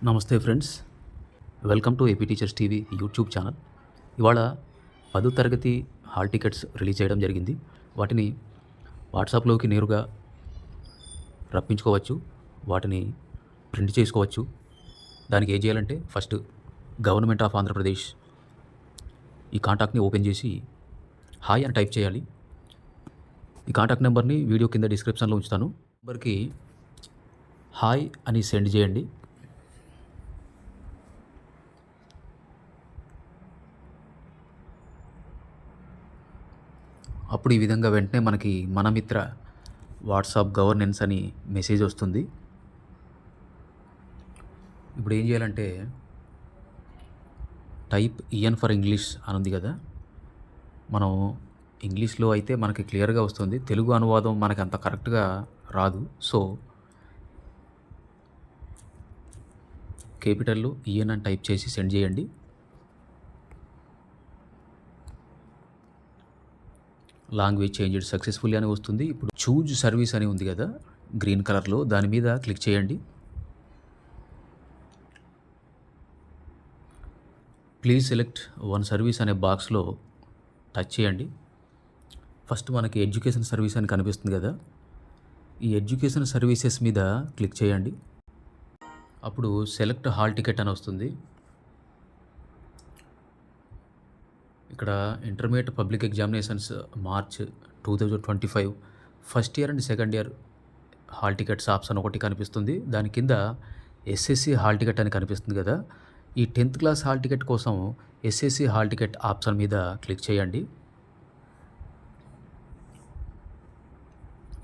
నమస్తే friends, welcome to AP teachers TV YouTube channel. ఇవాళ 10వ తరగతి హాల్ టికెట్స్ రిలీజ్ చేయడం జరిగింది. వాటిని వాట్సాప్లోకి నేరుగా రప్పించుకోవచ్చు, వాటిని ప్రింట్ చేసుకోవచ్చు. దానికి ఏం చేయాలంటే ఫస్ట్ గవర్నమెంట్ ఆఫ్ ఆంధ్రప్రదేశ్ ఈ కాంటాక్ట్ని ఓపెన్ చేసి హాయ్ అని టైప్ చేయాలి. ఈ కాంటాక్ట్ నెంబర్ని వీడియో కింద డిస్క్రిప్షన్లో ఉంచుతాను. నెంబర్కి హాయ్ అని సెండ్ చేయండి. అప్పుడు ఈ విధంగా వెంటనే మనకి మన మిత్ర వాట్సాప్ గవర్నెన్స్ అని మెసేజ్ వస్తుంది. ఇప్పుడు ఏం చేయాలంటే టైప్ ఈఎన్ ఫర్ ఇంగ్లీష్ అని ఉంది కదా, మనం ఇంగ్లీష్లో అయితే మనకి క్లియర్గా వస్తుంది, తెలుగు అనువాదం మనకి అంత కరెక్ట్గా రాదు. సో క్యాపిటల్లో ఈఎన్ అని టైప్ చేసి సెండ్ చేయండి. లాంగ్వేజ్ చేంజ్డ్ సక్సెస్ఫుల్లీ అని వస్తుంది. ఇప్పుడు చూజ్ సర్వీస్ అని ఉంది కదా గ్రీన్ కలర్లో, దాని మీద క్లిక్ చేయండి. ప్లీజ్ సెలెక్ట్ వన్ సర్వీస్ అనే బాక్స్లో టచ్ చేయండి. ఫస్ట్ మనకి ఎడ్యుకేషన్ సర్వీస్ అని కనిపిస్తుంది కదా, ఈ ఎడ్యుకేషన్ సర్వీసెస్ మీద క్లిక్ చేయండి. అప్పుడు సెలెక్ట్ హాల్ టికెట్ అని వస్తుంది. ఇక్కడ intermediate public examinations March 2025 first year and second year hall tickets option ఒకటి కనిపిస్తుంది. దాని కింద ఎస్ఎస్సి హాల్ టికెట్ అని కనిపిస్తుంది కదా, ఈ 10th క్లాస్ హాల్ టికెట్ కోసం ఎస్ఎస్సి హాల్ టికెట్ ఆప్షన్ మీద క్లిక్ చేయండి.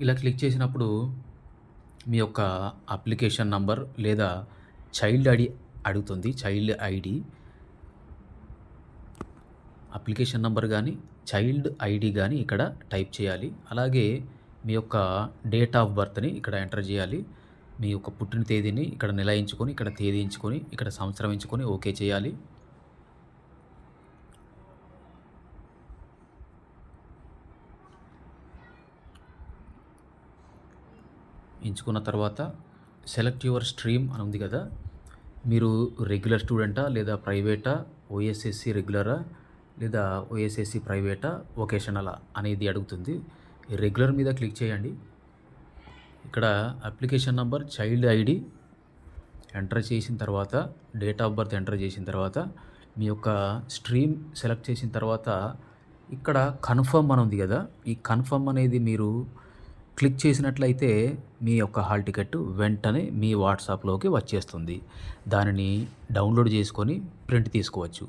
ఇలా క్లిక్ చేసినప్పుడు మీ యొక్క అప్లికేషన్ నంబర్ లేదా చైల్డ్ ఐడి అడుగుతుంది. చైల్డ్ ఐడి, అప్లికేషన్ నంబర్ కానీ చైల్డ్ ఐడి కానీ ఇక్కడ టైప్ చేయాలి. అలాగే మీ యొక్క డేట్ ఆఫ్ బర్త్ని ఇక్కడ ఎంటర్ చేయాలి. మీ యొక్క పుట్టిన తేదీని ఇక్కడ నెల ఎంచుకొని, ఇక్కడ తేదీ ఎంచుకొని, ఇక్కడ సంవత్సరం ఎంచుకొని ఓకే చేయాలి. ఎంచుకున్న తర్వాత సెలెక్ట్ యువర్ స్ట్రీమ్ అని ఉంది కదా, మీరు రెగ్యులర్ స్టూడెంటా లేదా ప్రైవేటా, ఓఎస్ఎస్సి రెగ్యులరా లేదా ఓఎస్ఎస్సి ప్రైవేటా, వొకేషనలా అనేది అడుగుతుంది. రెగ్యులర్ మీద క్లిక్ చేయండి. ఇక్కడ application number, child ID enter చేసిన తర్వాత, డేట్ ఆఫ్ బర్త్ ఎంటర్ చేసిన తర్వాత, మీ యొక్క స్ట్రీమ్ సెలెక్ట్ చేసిన తర్వాత ఇక్కడ కన్ఫర్మ్ అని ఉంది కదా, ఈ కన్ఫర్మ్ అనేది మీరు క్లిక్ చేసినట్లయితే మీ యొక్క హాల్ టికెట్ వెంటనే మీ వాట్సాప్లోకి వచ్చేస్తుంది. దానిని డౌన్లోడ్ చేసుకొని ప్రింట్ తీసుకోవచ్చు.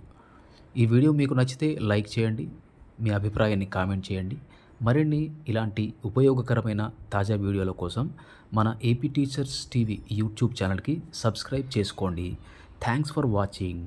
ఈ వీడియో మీకు నచ్చితే లైక్ చేయండి, మీ అభిప్రాయాన్ని కామెంట్ చేయండి. మరిన్ని ఇలాంటి ఉపయోగకరమైన తాజా వీడియోల కోసం మన ఏపీ టీచర్స్ టీవీ యూట్యూబ్ ఛానల్కి సబ్స్క్రైబ్ చేసుకోండి. Thanks for watching.